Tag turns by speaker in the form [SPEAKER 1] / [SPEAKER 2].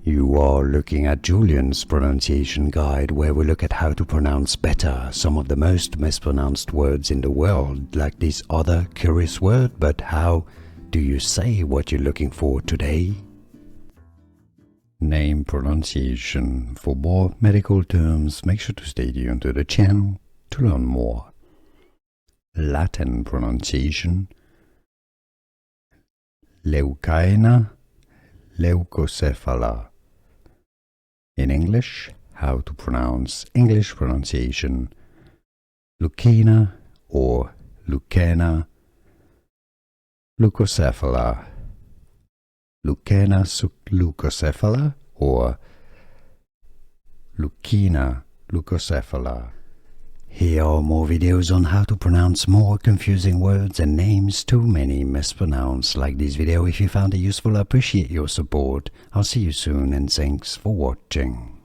[SPEAKER 1] You are looking at Julian's pronunciation guide, where we look at how to pronounce better some of the most mispronounced words in the world, like this other curious word. But how do you say what you're looking for today? Name pronunciation. For more medical terms, make sure to stay tuned to the channel to learn more. Latin pronunciation. Leucaena Leucocephala. In English, how to pronounce English pronunciation. Leucaena or Leucaena Leucocephala. Leucaena Leucocephala or Leucaena Leucocephala. Here are more videos on how to pronounce more confusing words and names too many mispronounced. Like this video if you found it useful. I appreciate your support. I'll see you soon and thanks for watching.